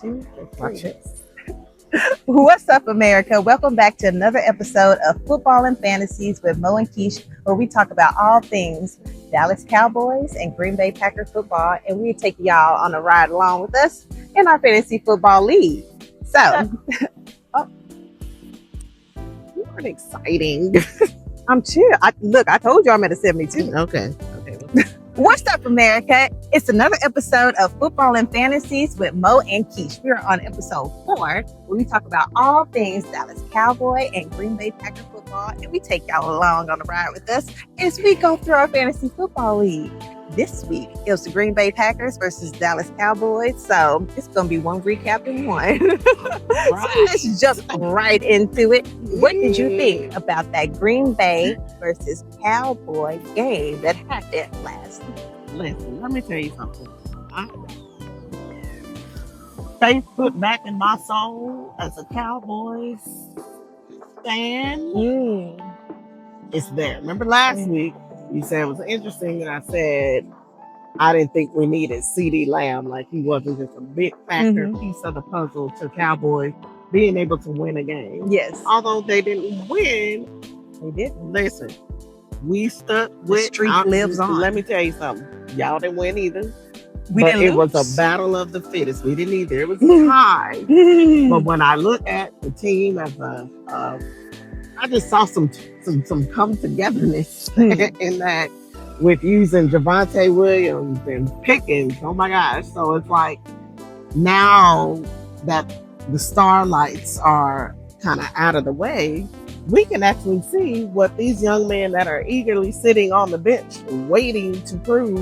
2, 3. What's up, America? Welcome back to another episode of Football and Fantasies with Mo and Keesh, where we talk about all things Dallas Cowboys and Green Bay Packers football, and we take y'all on a ride along with us in our fantasy football league. So, You aren't exciting. I'm chill. I told you I'm at a 72. Okay. What's up, America? It's another episode of Football and Fantasies with Mo and Keesh. We're on episode 4, where we talk about all things Dallas Cowboy and Green Bay Packers football, and we take y'all along on the ride with us as we go through our fantasy football league. This week, it was the Green Bay Packers versus Dallas Cowboys, so it's going to be one recap in one. So let's jump right into it. What did you think about that Green Bay versus Cowboy game that happened last week? Listen, let me tell you something. Faith put back in my soul as a Cowboys fan. It's there. Remember last week, you said it was interesting, and I said I didn't think we needed CD Lamb. Like, he wasn't just a big factor piece of the puzzle to Cowboys being able to win a game. Yes. Although they didn't win, They did. listen, we stuck with streak lives on. Let me tell you something. Y'all didn't win either. We But didn't it lose. was a battle of the fittest. We didn't either. It was a tie. But when I look at the team as I just saw some come togetherness in that, with using Javonte Williams and Pickens. Oh my gosh. So it's like, now that the starlights are kind of out of the way, we can actually see what these young men that are eagerly sitting on the bench waiting to prove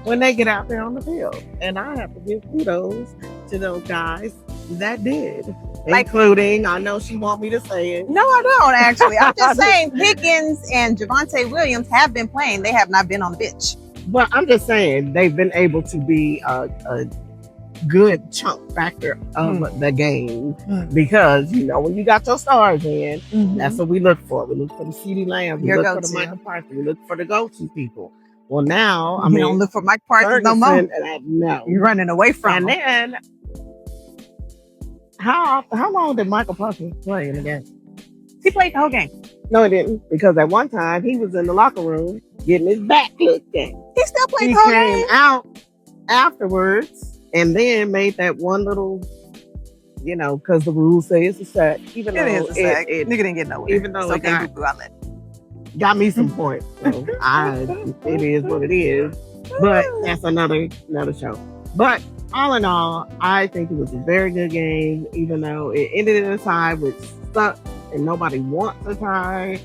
when they get out there on the field. And I have to give kudos to those guys that did. Including, I know she want me to say it. No, I don't actually. I'm just saying Pickens and Javonte Williams have been playing. They have not been on the bench. But I'm just saying they've been able to be a good chunk factor of the game, because, you know, when you got your stars in, that's what we look for. We look for the CD Lamb. We look for the Michael Parsons. We look for the go-to people. Well, now, I mean, don't look for Mike Parsons no more. No. You're running away from And him. then, how long did Michael Parsons play in the game? He played the whole game. No, he didn't. Because at one time, he was in the locker room getting his back looked at. He still played He the whole came game. out afterwards and then made that one little, you know, because the rules say it's a sack. Even It though is a sack. it Nigga didn't get nowhere. even though it's it okay, boo-boo, I let it. got me some points. So it is what it is. But that's another show. But all in all, I think it was a very good game, even though it ended in a tie, which sucked and nobody wants a tie.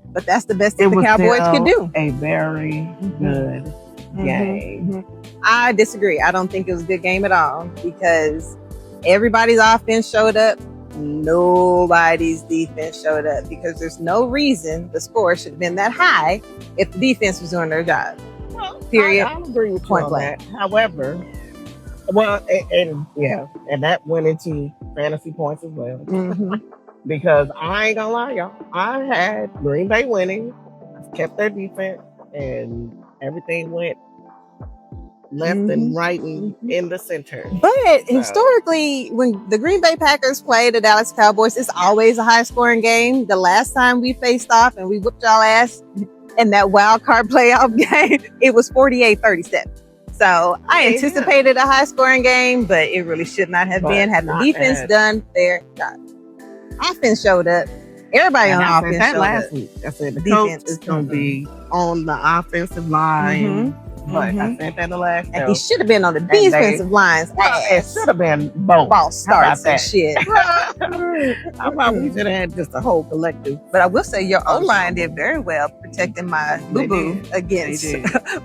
But that's the best thing the Cowboys could do. A very good game. I disagree. I don't think it was a good game at all, because everybody's offense showed up. Nobody's defense showed up, because there's no reason the score should have been that high if the defense was doing their job. Well, Period. I agree with you Point on blank. that. However, well, and that went into fantasy points as well. Because I ain't gonna lie, y'all, I had Green Bay winning. I kept their defense, and everything went left and right and in the center. But historically, when the Green Bay Packers play the Dallas Cowboys, it's always a high-scoring game. The last time we faced off and we whooped y'all ass in that wild card playoff game, it was 48-37. So I anticipated a high-scoring game, but it really should not have been. Had the defense done their job. Offense showed up. Everybody on offense that showed last up. week. I said the coach is going to be on the offensive line. But I said that the last and he should have been on the defensive lines. It should have been both. False starts and shit. How about we should have had just a whole collective? But I will say your O-line did very well protecting my boo-boo against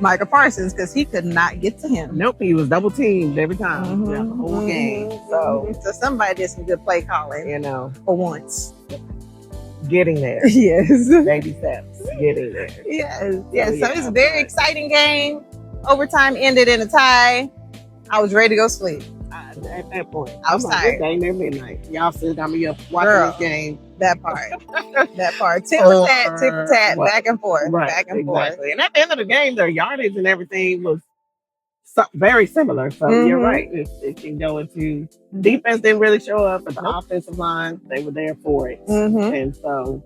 Michael Parsons, because he could not get to him. Nope, he was double teamed every time. The whole game. So somebody did some good play calling, you know, for once. Getting there. Yes. Baby steps. Getting there. Yes. So it's a very exciting game. Overtime ended in a tie. I was ready to go sleep. At that point, I was tired. Game near midnight. Y'all still got me up watching this game. That part. Tip for tat, back and forth. Right, back and forth. And at the end of the game, their yardage and everything was very similar. So you're right. It can go into defense didn't really show up, but the offensive line, they were there for it. And so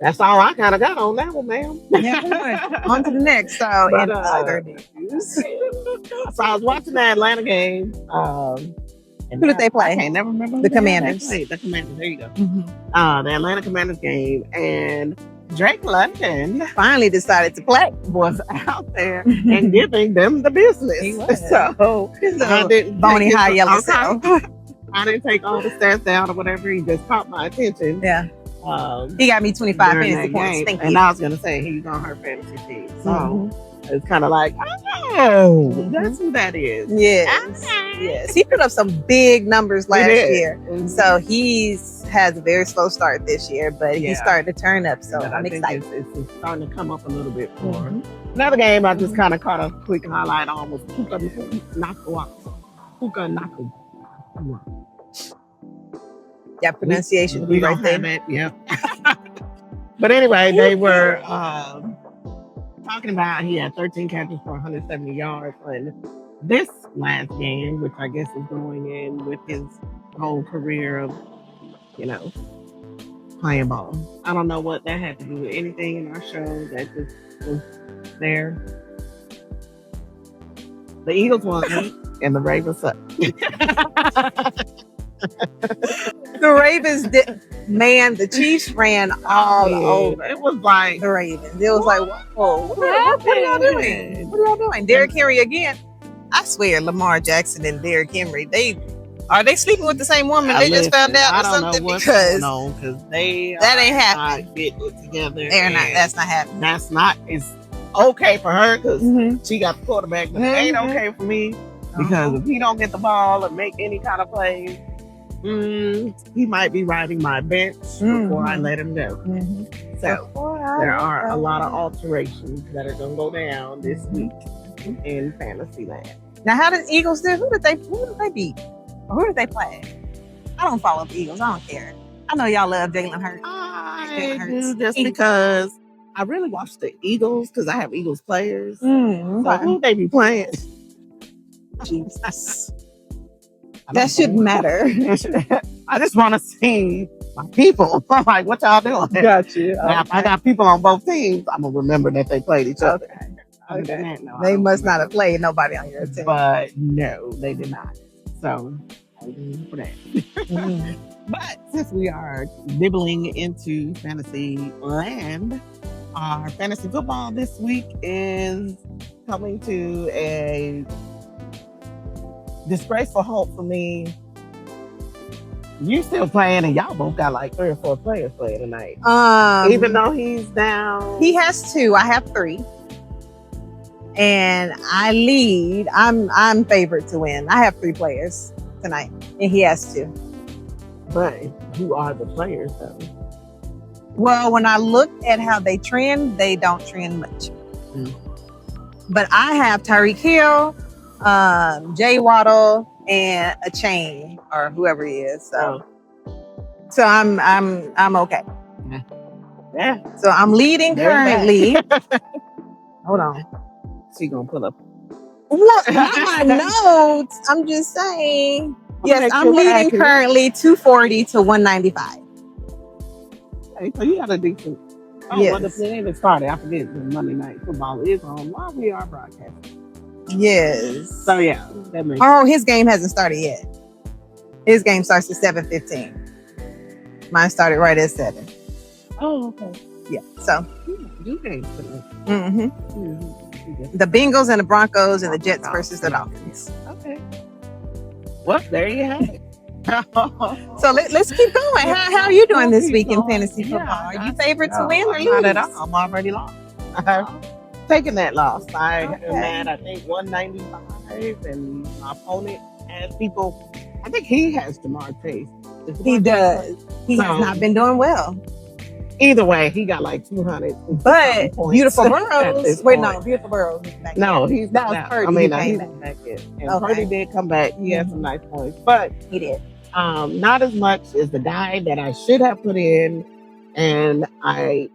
that's all I kind of got on that one, ma'am. Yeah, on to the next. So in other news, so I was watching the Atlanta game. Who did they play? I can't never remember. The Commanders. The Commanders. There you go. The Atlanta Commanders game, and Drake London finally decided to play. Was out there and giving them the business. He was. So I didn't bony high yellow self. I didn't take all the stats down or whatever. He just caught my attention. Yeah. He got me 25 fantasy points. Thank you. And I was gonna say he's on her fantasy team. So it's kind of like, oh, that's who that is. Yes. Yes. He put up some big numbers last year. So has a very slow start this year, but he's starting to turn up. So I'm excited. It's starting to come up a little bit more. Another game I just kind of caught a quick highlight on was Puka Naku. Yeah, pronunciation. We don't have it. Yeah. But anyway, they were talking about he had 13 catches for 170 yards on this last game, which I guess is going in with his whole career of, playing ball. I don't know what that had to do with anything in our show. That just was there. The Eagles won and the Ravens sucked. The Ravens the Chiefs ran all over. It was like the Ravens. It was like, whoa, what are y'all doing? What are y'all doing? Derrick Henry again. I swear, Lamar Jackson and Derrick Henry, are they sleeping with the same woman? They just found out or something because that ain't happening. Not getting it together. They're not. That's not happening. That's not. It's okay for her because she got the quarterback, but it ain't okay for me because if he don't get the ball and make any kind of plays, he might be riding my bench before I let him go. So there are a lot of alterations that are going to go down this week in fantasy land. Now, how did Eagles do? Who did they beat? Or who did they play? I don't follow the Eagles. I don't care. I know y'all love Jalen Hurts. I do just because I really watch the Eagles because I have Eagles players. So who they be playing? Jesus. That shouldn't matter. I just want to see my people. I'm like, what y'all doing? Got you. Now, if I got people on both teams, I'm going to remember that they played each other. Okay. They must not have played nobody on your team. But no, they did not. So, for that. But since we are nibbling into fantasy land, our fantasy football this week is coming to a disgraceful halt for me. You still playing, and y'all both got like 3 or 4 players playing tonight. Even though he's down, he has 2. I have 3. And I lead. I'm favored to win. I have 3 players tonight, and he has 2. But who are the players though? Well, when I look at how they trend, they don't trend much. But I have Tyreek Hill, Jay Waddle, and a chain or whoever he is. So I'm okay. Yeah. So I'm leading currently. Hold on. She gonna pull up. What? Not my notes. I'm just saying. Yes, I'm leading currently 240 to 195. Hey, so you got a decent. Well, the game even started. I forget the Monday Night Football is on while we are broadcasting. Yes. So yeah, that makes his game hasn't started yet. His game starts at 7:15. Mine started right at 7. Oh, okay. Yeah. So you games today. The Bengals and the Broncos and the Jets versus the Dolphins. Okay. Well, there you have it. So let's keep going. How are you doing this week in fantasy football? Are you favored to win or lose? Not at all. I'm already lost. Taking that loss. I am at, I think, 195, and my opponent has people. I think he has Jamar Chase. He does. He has not been doing well. Either way, he got like 200. But Beautiful Burrows. Wait, no, Beautiful Burrows. No, he's that was Purdy. He's back in. And Purdy did come back. He had some nice points, but he did. Not as much as the guy that I should have put in, and I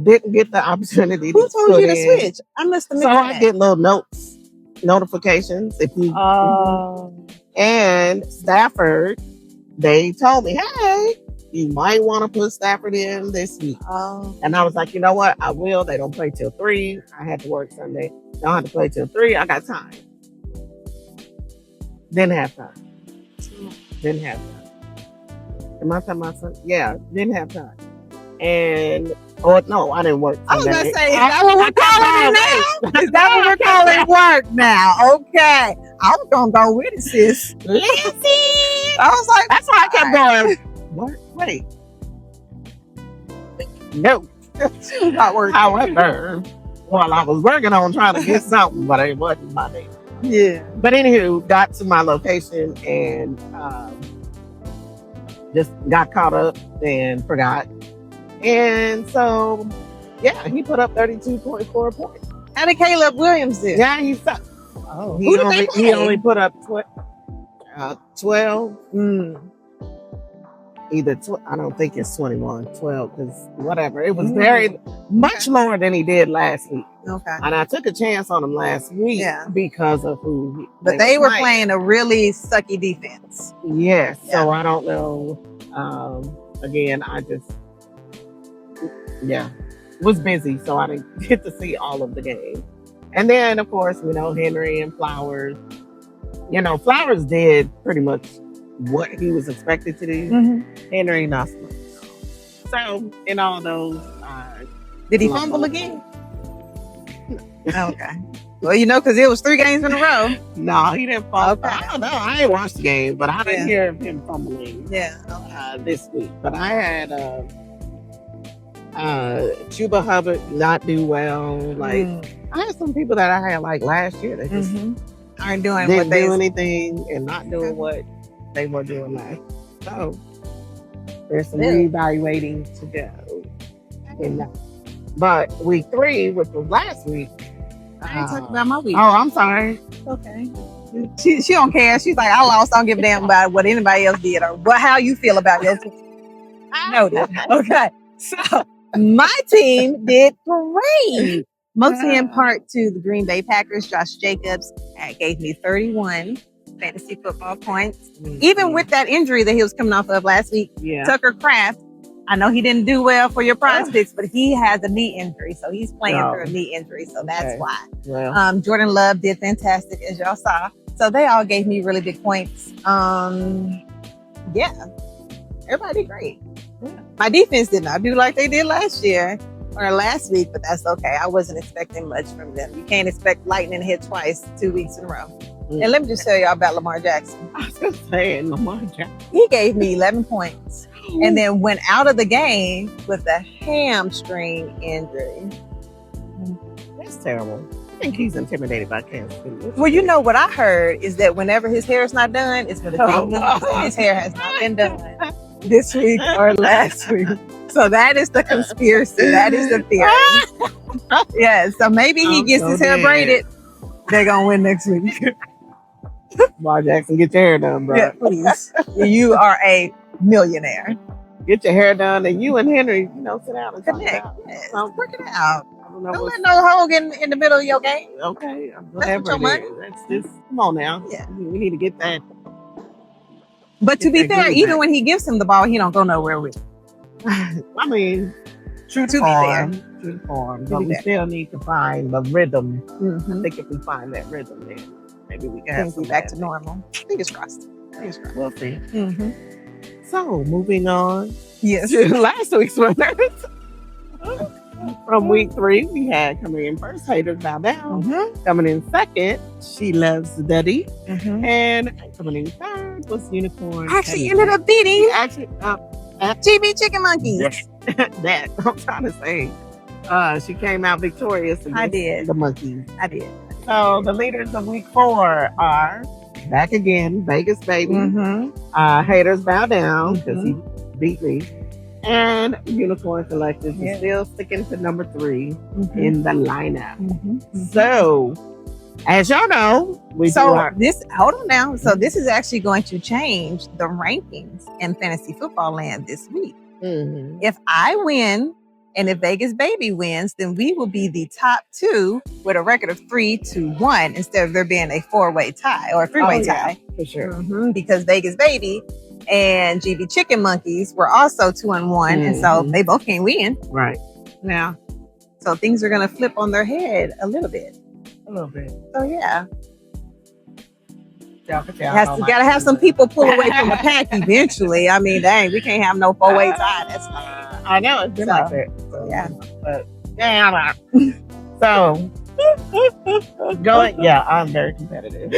didn't get the opportunity. Who told you to switch? I must have missed that. I get little notes notifications if you. Oh. And Stafford, they told me, hey, you might want to put Stafford in this week. Oh. And I was like, you know what? I will. They don't play till 3. I had to work Sunday. Don't have to play till 3. I got time. Didn't have time. Didn't have time. Am I talking about something? Yeah, didn't have time. And, no, I didn't work. I was Sunday. going to say, is that what we're calling it now? Is that what we're calling work now? Okay. I was going to go with it, sis. Listen. I was like, That's why I kept going. What? Wait. No. She was not working. However, while I was working on trying to get something, but it wasn't my name. Yeah. But anywho, got to my location and just got caught up and forgot. And so, yeah, he put up 32.4 points. How did Caleb Williams do? Yeah, he sucked. Oh. He only put up 12. Either I don't think it's 21, 12, because whatever. It was very much lower than he did last week. Okay. And I took a chance on him last week because of who. But they were playing a really sucky defense. Yes. Yeah. So I don't know. Again, I just, was busy. So I didn't get to see all of the game. And then, of course, Henry and Flowers. Flowers did pretty much what he was expected to do. Henry, not so much. So, in all those... did he fumble again? Okay. Well, because it was 3 games in a row. No, he didn't fumble. Okay. I don't know. I ain't watched the game, but I didn't hear of him fumbling this week. But I had Chuba Hubbard not do well. Like, I had some people that I had like last year that just aren't doing didn't do anything and not doing what they were doing last. So there's some reevaluating to go in that. But week 3, which was last week. I ain't talking about my week. Oh, I'm sorry. Okay. She don't care. She's like, I lost. I don't give a damn about what anybody else did or how you feel about your team. Noted. Okay. So my team did great. Mostly in part to the Green Bay Packers. Josh Jacobs gave me 31 fantasy football points. Even with that injury that he was coming off of last week, Tucker Kraft, I know he didn't do well for your prize picks, but he has a knee injury. So he's playing through a knee injury. So that's why. Well. Jordan Love did fantastic, as y'all saw. So they all gave me really big points. Everybody did great. Yeah. My defense did not do like they did last year or last week, but that's okay. I wasn't expecting much from them. You can't expect lightning to hit twice 2 weeks in a row. And let me just tell y'all about Lamar Jackson. I was going to say, Lamar Jackson. He gave me 11 points and then went out of the game with a hamstring injury. That's terrible. I think he's intimidated by Kansas City. Well, what I heard is that whenever his hair is not done, it's going to take his hair has not been done this week or last week. So that is the conspiracy. That is the theory. Yeah, so maybe he gets his hair braided. They're going to win next week. Lamar Jackson, get your hair done, bro. Yeah, please. You are a millionaire. Get your hair done, and you and Henry, sit down and connect. Yes. Work it out. Don't let no hole in the middle of your game. Okay, whatever it is. That's just, come on now. Yeah. We need to get that. But to be fair, even when he gives him the ball, he don't go nowhere with it. I mean, true to form. But we still need to find the rhythm. I think if we find that rhythm, then maybe we can have some back to normal. Fingers crossed. We'll see. So, moving on. Yes. To last week's winners. From week 3, we had coming in first, Haters Bow Down. Coming in second, She Loves Daddy. And coming in third was Unicorn. Actually ended up beating GB Chicken Monkeys. Yes. That I'm trying to say. She came out victorious against the Monkeys. I did. So the leaders of week 4 are back again, Vegas Baby. Haters Bow Down because he beat me. And Unicorn Collective is still sticking to number 3 in the lineup. So, as y'all know, hold on now. So this is actually going to change the rankings in fantasy football land this week. If I win And if Vegas Baby wins, then we will be the top 2 with a record of 3-1 instead of there being a 4-way tie or a 3-way tie. For sure. Because Vegas Baby and GB Chicken Monkeys were also 2-1, and so they both can't win. Right. Now, so things are going to flip on their head a little bit. So yeah. You gotta have some people pull away from the pack eventually. I mean, dang, we can't have no 4-way tie. That's I know it's been like that. So, yeah. But damn. So going, yeah, I'm very competitive.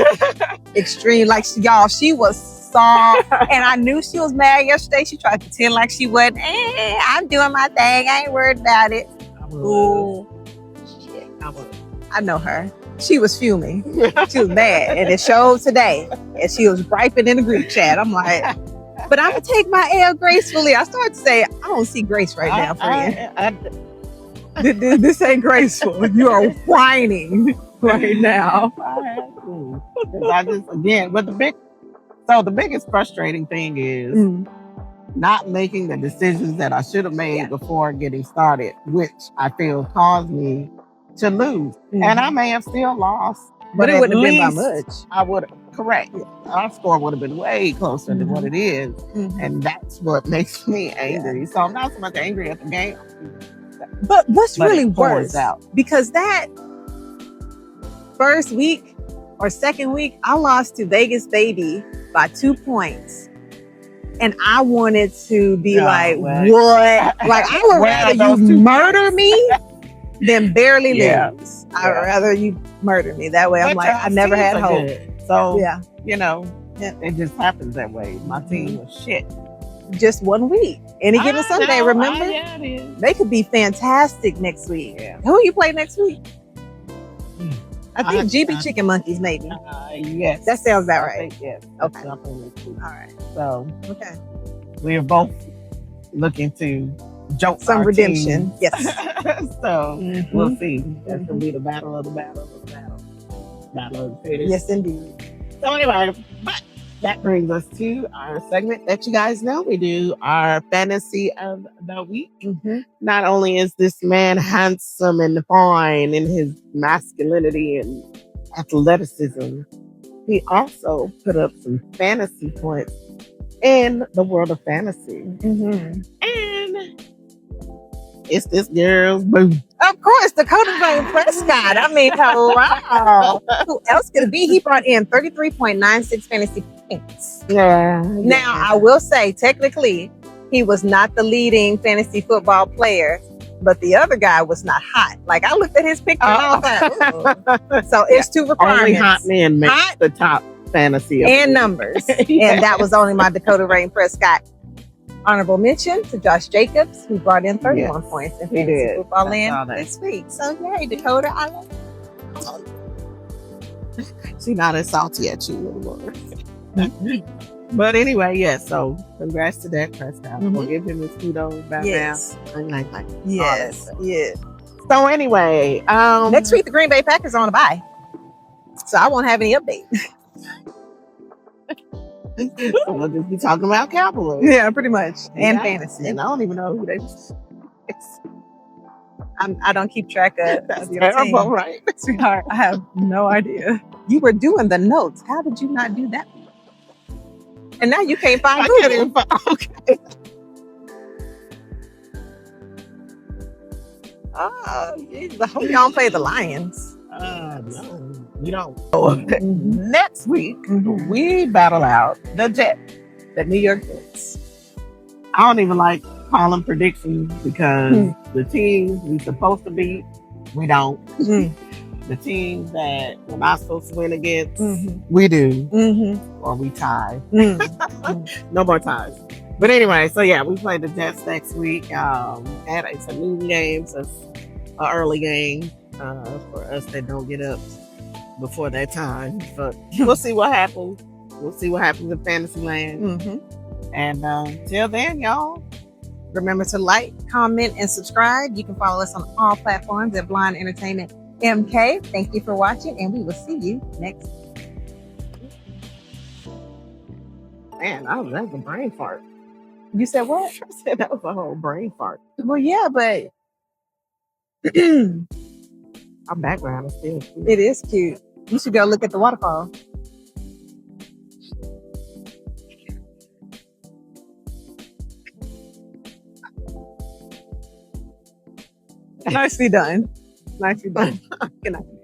Extreme, like y'all, she was soft, and I knew she was mad yesterday. She tried to pretend like she wasn't. I'm doing my thing. I ain't worried about it. Ooh, shit. I know her. She was fuming. She was mad, and it showed today. And she was griping in the group chat. I'm like, but I'm gonna take my L gracefully. I started to say, I don't see grace right now, friend. This ain't graceful. You are whining right now. I just, again, but the biggest frustrating thing is not making the decisions that I should have made before getting started, which I feel caused me to lose. And I may have still lost, but it wouldn't have been by much. I would have, correct. Our score would have been way closer than what it is. And that's what makes me angry. So I'm not so much angry at the game. But what's really worse, because that first week or second week, I lost to Vegas Baby by 2 points. And I wanted to be what? Like, I would rather you murder me than barely lose. I'd rather you murder me. That way I'm like, I never had hope. So, you know, it just happens that way. My team was shit. Just 1 week. Any given Sunday, remember? Yeah, it is. They could be fantastic next week. Who you play next week? I think GB Chicken Monkeys, maybe. Yes. That sounds about right. Yes. Okay. All right. So, we are both looking to joke some redemption. Teams. Yes. So, we'll see. That's going to be the battle of the battle of the battle. Battle of the fittest. Yes, indeed. So, anyway, but that brings us to our segment that you guys know we do, our fantasy of the week. Not only is this man handsome and fine in his masculinity and athleticism, he also put up some fantasy points in the world of fantasy. And it's this girl's boo. Of course, Dakota Rain Prescott. I mean, hello. Who else could it be? He brought in 33.96 fantasy points. Now, I will say, technically, he was not the leading fantasy football player, but the other guy was not hot. Like, I looked at his picture and I was like, so it's 2 requirements. Only hot men make the top fantasy. And numbers. And that was only my Dakota Rain Prescott. Honorable mention to Josh Jacobs, who brought in 31 points in fantasy football land this week. So, yay, Dakota. I love you. She's not as salty at you anymore. But anyway, yes. So, congrats to Dak Prescott. We'll give him his kudos back now. Yes. So, anyway, next week the Green Bay Packers are on a bye, so I won't have any update. We'll just be talking about Cowboys. Yeah, pretty much. And fantasy. And I don't even know who they I don't keep track of your terrible, team. Right? Sweetheart, I have no idea. You were doing the notes. How did you not do that? And now you can't find Google. Can't even find, okay. I hope you don't play the Lions. No, we don't. Next week, we battle out the Jets, the New York Jets. I don't even like calling predictions because the teams we're supposed to beat, we don't. The teams that we're not supposed to win against, we do. Or we tie. No more ties. But anyway, so yeah, we play the Jets next week. And it's a noon game, so it's an early game. For us that don't get up before that time, but we'll see what happens. We'll see what happens in Fantasyland. And till then, y'all, remember to like, comment, and subscribe. You can follow us on all platforms at Blondentertainmentmk. Thank you for watching, and we will see you next week. Man, that was a brain fart. You said what? I said that was a whole brain fart. Well, yeah, but Our background is still cute. It is cute. You should go look at the waterfall. Nicely done. Nicely done. Good night.